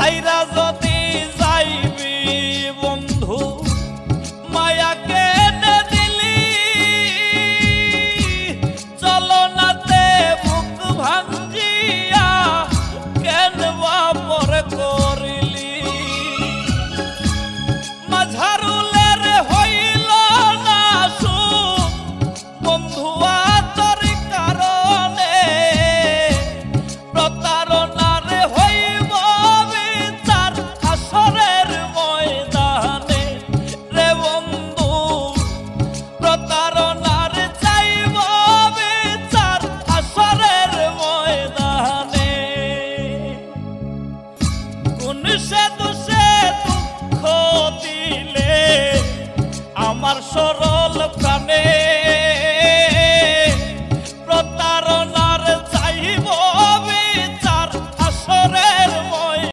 ছাইরা যদি যাইবি বন্ধু মায়াকে দিলি চলো নাতে বুক ভাঙ্গিয়া কেন বাপর করিলি মাঝারুলের হইল না সুখ বন্ধুয়া তোর কারণে প্রতারণার হইব বিচার হাসরের ময়দানে রে বন্ধু প্রতারণার চাইব বিচার হাসরের ময়দানে কোন সে দুঃখ দিলে আমার সর